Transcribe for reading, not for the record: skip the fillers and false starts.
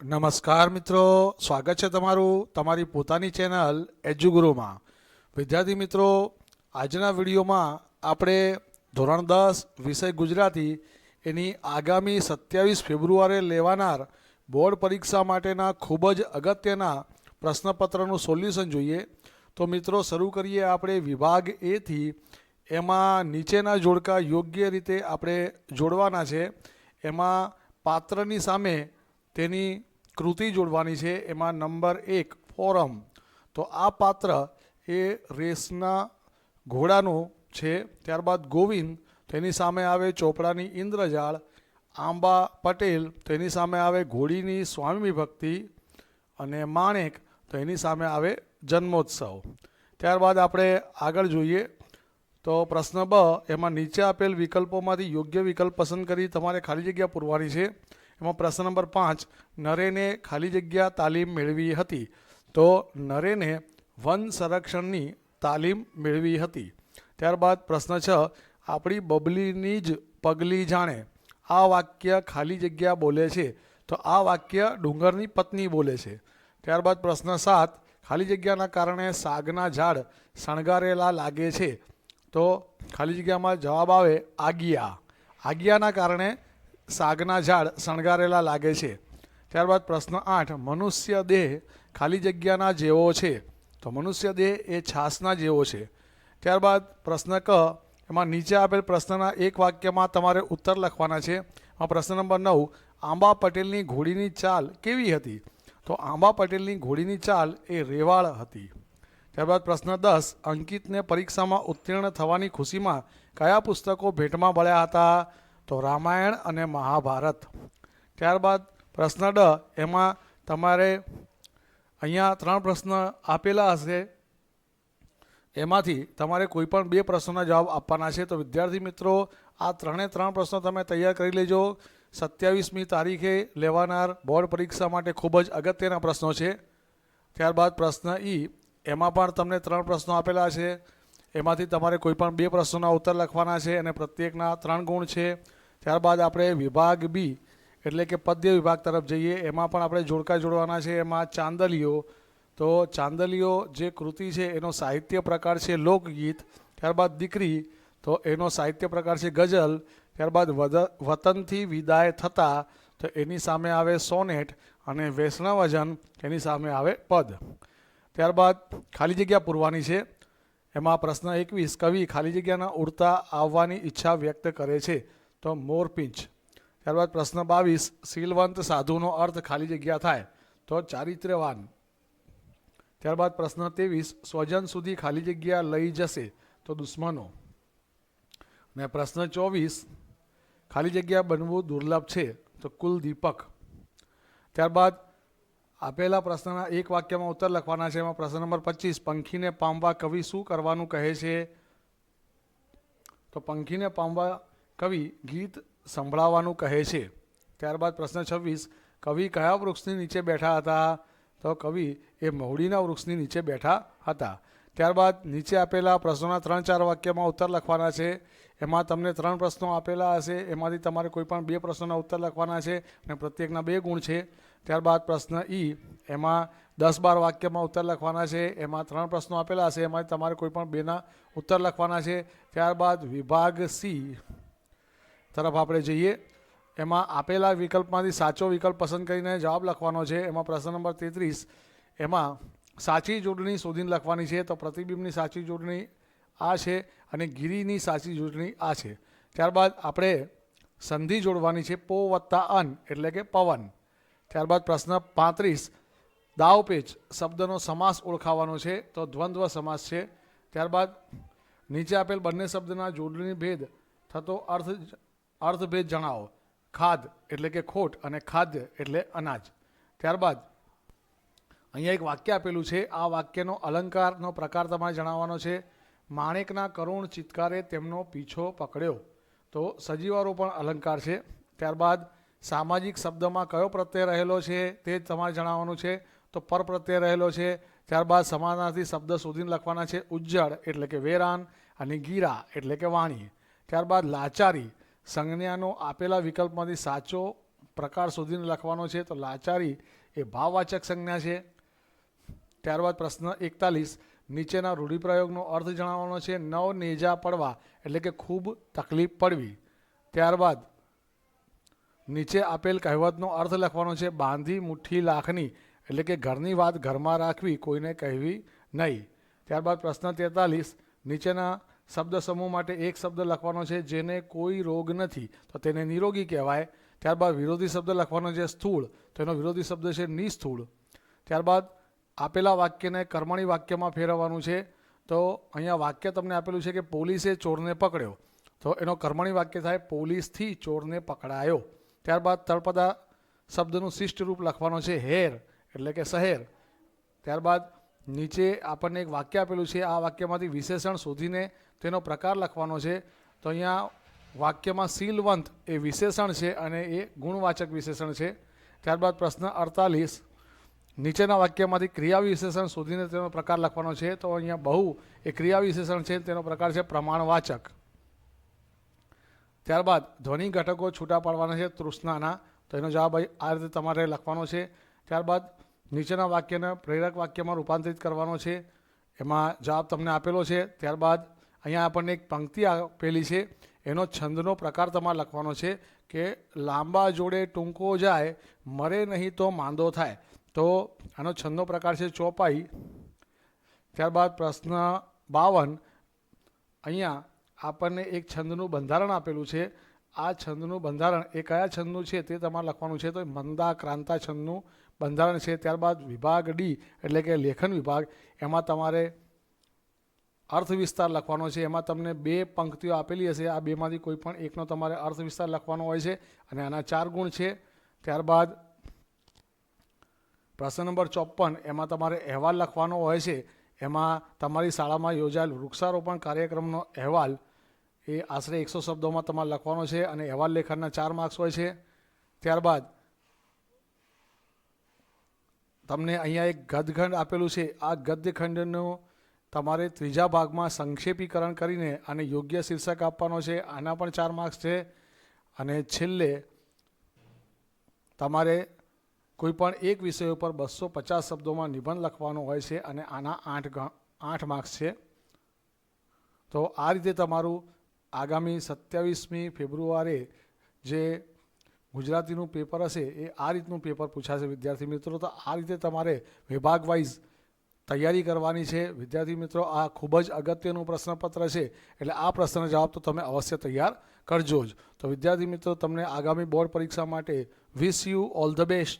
નમસ્કાર મિત્રો, સ્વાગત છે તમારું તમારી પોતાની ચેનલ એજ્યુગુરુમાં. વિદ્યાર્થી મિત્રો, આજના વિડીયોમાં આપણે ધોરણ 10 વિષય ગુજરાતી એની આગામી 27 ફેબ્રુઆરીએ લેવાનાર બોર્ડ પરીક્ષા માટેના ખૂબ જ અગત્યના પ્રશ્નપત્રનું સોલ્યુશન જોઈએ. તો મિત્રો શરૂ કરીએ આપણે વિભાગ એથી. એમાં નીચેના જોડકા યોગ્ય રીતે આપણે જોડવાના છે. એમાં પાત્રની સામે તેની કૃતિ જોડવાની છે. એમાં નંબર 1 ફોરમ. તો આ પાત્ર એ રેસના ઘોડાનું છે. ત્યારબાદ ગોવિંદ, તેની સામે આવે ચોપડાની ઇન્દ્રજાળ. આંબા પટેલ, તેની સામે આવે ઘોડીની સ્વામી ભક્તિ. અને માણેક, તો એની સામે આવે જન્મોત્સવ. ત્યારબાદ આપણે આગળ જોઈએ તો પ્રશ્ન બ, એમાં નીચે આપેલ વિકલ્પોમાંથી યોગ્ય વિકલ્પ પસંદ કરી તમારે ખાલી જગ્યા પૂરવાની છે. એમાં પ્રશ્ન નંબર 5, નરેને ખાલી જગ્યા તાલીમ મેળવી હતી. તો નરેને વન સંરક્ષણની તાલીમ મેળવી હતી. ત્યારબાદ પ્રશ્ન 6, આપણી બબલીની જ પગલી જાણે. આ વાક્ય ખાલી જગ્યા બોલે છે. તો આ વાક્ય ડુંગરની પત્ની બોલે છે. ત્યારબાદ પ્રશ્ન 7, ખાલી જગ્યાના કારણે સાગના ઝાડ શણગારેલા લાગે છે. તો ખાલી જગ્યામાં જવાબ આવે આગિયા. આગિયાના કારણે સાગના ઝાડ શણગારેલા લાગે છે. ત્યારબાદ પ્રશ્ન 8, મનુષ્ય દેહ ખાલી જગ્યાના જેવો છે. તો મનુષ્ય દેહ એ છાસના જેવો છે. ત્યારબાદ પ્રશ્ન ક, એમાં નીચે આપેલ પ્રશ્નના એક વાક્યમાં તમારે ઉત્તર લખવાના છે. એમાં પ્રશ્ન નંબર 9, આંબા પટેલની ઘોડીની ચાલ કેવી હતી. તો આંબા પટેલની ઘોડીની ચાલ એ રેવાળ હતી. ત્યારબાદ પ્રશ્ન 10, અંકિતને પરીક્ષામાં ઉત્તીર્ણ થવાની ખુશીમાં કયા પુસ્તકો ભેટમાં મળ્યા હતા. તો રામાયણ અને મહાભારત. ત્યારબાદ પ્રશ્ન ડ, એમાં તમારે અહીંયા 3 પ્રશ્ન આપેલા હશે. એમાંથી તમારે કોઈ પણ 2 પ્રશ્નોના જવાબ આપવાના છે. તો વિદ્યાર્થી મિત્રો, આ 3 પ્રશ્નો તમે તૈયાર કરી લેજો. 27મી તારીખે લેવાનાર બોર્ડ પરીક્ષા માટે ખૂબ જ અગત્યના પ્રશ્નો છે. ત્યારબાદ પ્રશ્ન ઈ, એમાં પણ તમને 3 પ્રશ્નો આપેલા છે. એમાંથી તમારે કોઈ પણ 2 પ્રશ્નોના ઉત્તર લખવાના છે અને પ્રત્યેકના 3 ગુણ છે. ત્યારબાદ આપણે વિભાગ બી એટલે કે પદ્ય વિભાગ તરફ જઈએ. એમાં પણ આપણે જોડકા જોડવાના છે. એમાં ચાંદલીઓ. તો ચાંદલીઓ જે કૃતિ છે એનો સાહિત્ય પ્રકાર છે લોકગીત. ત્યારબાદ દીકરી, તો એનો સાહિત્ય પ્રકાર છે ગઝલ. ત્યારબાદ વતનથી વિદાય થતા, તો એની સામે આવે સોનેટ. અને વૈષ્ણવજન, એની સામે આવે પદ. ત્યારબાદ ખાલી જગ્યા પૂરવાની છે. એમાં પ્રશ્ન 21, કવિ ખાલી જગ્યાના ઉડતા આવવાની ઈચ્છા વ્યક્ત કરે છે. તો મોરપીંછ. ત્યારબાદ પ્રશ્ન 22, શીલવંત સાધુનો અર્થ ખાલી જગ્યા થાય. તો ચારિત્ર્યવાન. ત્યારબાદ પ્રશ્ન 23, સ્વજન સુધી ખાલી જગ્યા લઈ જશે. તો દુશ્મનો. અને પ્રશ્ન 24, ખાલી જગ્યા બનવું દુર્લભ છે. તો કુલદીપક. ત્યારબાદ આપેલા પ્રશ્નના એક વાક્યમાં ઉત્તર લખવાના છે. એમાં પ્રશ્ન નંબર 25, પંખીને પામવા કવિ શું કરવાનું કહે છે. તો પંખીને પામવા કવિ ગીત સંભળાવવાનું કહે છે. ત્યારબાદ પ્રશ્ન 26, કવિ કયા વૃક્ષની નીચે બેઠા હતા. તો કવિ એ મહુડીના વૃક્ષની નીચે બેઠા હતા. ત્યારબાદ નીચે આપેલા પ્રશ્નોના 3-4 વાક્યમાં ઉત્તર લખવાના છે. એમાં તમને 3 પ્રશ્નો આપેલા હશે. એમાંથી તમારે કોઈ પણ 2 પ્રશ્નોના ઉત્તર લખવાના છે અને પ્રત્યેકના 2 ગુણ છે. ત્યારબાદ પ્રશ્ન ઈ, એમાં 10-12 વાક્યમાં ઉત્તર લખવાના છે. એમાં 3 પ્રશ્નો આપેલા હશે. એમાંથી તમારે કોઈ પણ 2ના ઉત્તર લખવાના છે. ત્યારબાદ વિભાગ સી તરફ આપણે જઈએ. એમાં આપેલા વિકલ્પમાંથી સાચો વિકલ્પ પસંદ કરીને જવાબ લખવાનો છે. એમાં પ્રશ્ન નંબર 33, એમાં સાચી જોડણી શોધીને લખવાની છે. તો પ્રતિબિંબની સાચી જોડણી આ છે અને ગિરીની સાચી જોડણી આ છે. ત્યારબાદ આપણે સંધિ જોડવાની છે. પો વત્તા અન એટલે કે પવન. ત્યારબાદ પ્રશ્ન 35, દાવપેચ શબ્દનો સમાસ ઓળખાવાનો છે. તો દ્વંદ્વ સમાસ છે. ત્યારબાદ નીચે આપેલ બંને શબ્દના જોડણી ભેદ થતો અર્થભેદ જણાવો. ખાદ એટલે કે ખોટ અને ખાદ્ય એટલે અનાજ. ત્યારબાદ અહીંયા એક વાક્ય આપેલું છે. આ વાક્યનો અલંકારનો પ્રકાર તમારે જણાવવાનો છે. માણેકના કરુણ ચિત્કારે તેમનો પીછો પકડ્યો. તો સજીવારોપણ અલંકાર છે. ત્યારબાદ સામાજિક શબ્દમાં કયો પ્રત્યય રહેલો છે તે તમારે જણાવવાનું છે. તો પર પ્રત્યય રહેલો છે. ત્યારબાદ સમાનાર્થી શબ્દ શોધીને લખવાના છે. ઉજ્જડ એટલે કે વેરાન અને ગીરા એટલે કે વાણી. ત્યારબાદ લાચારી સંજ્ઞાનો આપેલા વિકલ્પમાંથી સાચો પ્રકાર શોધીને લખવાનો છે. તો લાચારી એ ભાવવાચક સંજ્ઞા છે. ત્યારબાદ પ્રશ્ન 41, નીચેના રૂઢિપ્રયોગનો અર્થ જણાવવાનો છે. નવ નેજા પડવા એટલે કે ખૂબ તકલીફ પડવી. ત્યારબાદ નીચે આપેલ કહેવતનો અર્થ લખવાનો છે. બાંધી મુઠ્ઠી લાખની એટલે કે ઘરની વાત ઘરમાં રાખવી, કોઈને કહેવી નહીં. ત્યારબાદ પ્રશ્ન 43, નીચેના શબ્દ સમૂહ માટે એક શબ્દ લખવાનો છે. જેને કોઈ રોગ નથી તો તેને નિરોગી કહેવાય. ત્યારબાદ વિરોધી શબ્દ લખવાનો છે સ્થૂળ, તો એનો વિરોધી શબ્દ છે નિસ્થૂળ. ત્યારબાદ આપેલા વાક્યને કર્મણી વાક્યમાં ફેરવવાનું છે. તો અહીંયા વાક્ય તમને આપેલું છે કે પોલીસે ચોરને પકડ્યો, તો એનો કર્મણી વાક્ય થાય પોલીસથી ચોરને પકડાયો. ત્યારબાદ તળપદા શબ્દનું શિષ્ટ રૂપ લખવાનો છે હેર એટલે કે શહેર. ત્યારબાદ નીચે આપણને એક વાક્ય આપેલું છે. આ વાક્યમાંથી વિશેષણ શોધીને તેનો પ્રકાર લખવાનો છે. તો અહીંયા વાક્યમાં શીલવંત એ વિશેષણ છે અને એ ગુણવાચક વિશેષણ છે. ત્યારબાદ પ્રશ્ન 48, નીચેના વાક્યમાંથી ક્રિયા વિશેષણ શોધીને તેનો પ્રકાર લખવાનો છે. તો અહીંયા બહુ એ ક્રિયા વિશેષણ છે, તેનો પ્રકાર છે પ્રમાણવાચક. ત્યારબાદ ધ્વનિ ઘટકો છૂટા પાડવાના છે તૃષ્ણાના, તો એનો જવાબ આ રીતે તમારે લખવાનો છે. ત્યારબાદ નીચેના વાક્યને પ્રેરક વાક્યમાં રૂપાંતરિત કરવાનો છે. એમાં જવાબ તમને આપેલો છે. ત્યારબાદ અહીંયા આપણને એક પંક્તિ આપેલી છે, એનો છંદનો પ્રકાર તમારે લખવાનો છે કે લાંબા જોડે ટૂંકો જાય, મરે નહીં તો માંદો થાય. તો આનો છંદનો પ્રકાર છે ચોપાઈ. ત્યારબાદ પ્રશ્ન 52, અહીંયા આપણને એક છંદનું બંધારણ આપેલું છે. આ છંદનું બંધારણ એ કયા છંદનું છે તે તમારે લખવાનું છે. તો મંદા ક્રાંતા છંદનું બંધારણ છે. ત્યારબાદ વિભાગ ડી એટલે કે લેખન વિભાગ, એમાં તમારે અર્થ વિસ્તાર લખવાનો છે. એમાં તમને 2 પંક્તિઓ આપેલી હશે, આ બેમાંથી કોઈ પણ એકનો તમારે અર્થ વિસ્તાર લખવાનો હોય છે અને આના 4 ગુણ છે. ત્યારબાદ પ્રશ્ન નંબર 54, એમાં તમારે અહેવાલ લખવાનો હોય છે. એમાં તમારી શાળામાં યોજાયેલ વૃક્ષારોપણ કાર્યક્રમનો અહેવાલ એ આશરે 100 શબ્દોમાં તમારે લખવાનો છે અને અહેવાલ લેખનના 4 માર્ક્સ હોય છે. ત્યારબાદ તમને અહીંયા એક ગદ્યખંડ આપેલું છે. આ ગદ્યખંડનું તમારે ત્રીજા ભાગમાં સંક્ષેપીકરણ કરીને આને યોગ્ય શીર્ષક આપવાનો છે. આના પણ 4 માર્ક્સ છે. અને છેલ્લે તમારે કોઈ પણ એક વિષય ઉપર 250 શબ્દોમાં નિબંધ લખવાનો હોય છે અને આના 8 માર્ક્સ છે. તો આ રીતે તમારું આગામી 27મી ફેબ્રુઆરીએ જે ગુજરાતીનું પેપર હશે એ આ રીતનું પેપર પૂછાશે વિદ્યાર્થી મિત્રો. તો આ રીતે તમારે વિભાગ વાઇઝ તૈયારી કરવાની છે વિદ્યાર્થી મિત્રો. આ ખૂબ જ અગત્યનું પ્રશ્નપત્ર છે, એટલે આ પ્રશ્નનો જવાબ તો તમે અવશ્ય તૈયાર કરજો જ. તો વિદ્યાર્થી મિત્રો, તમને આગામી બોર્ડ પરીક્ષા માટે wish you all the best.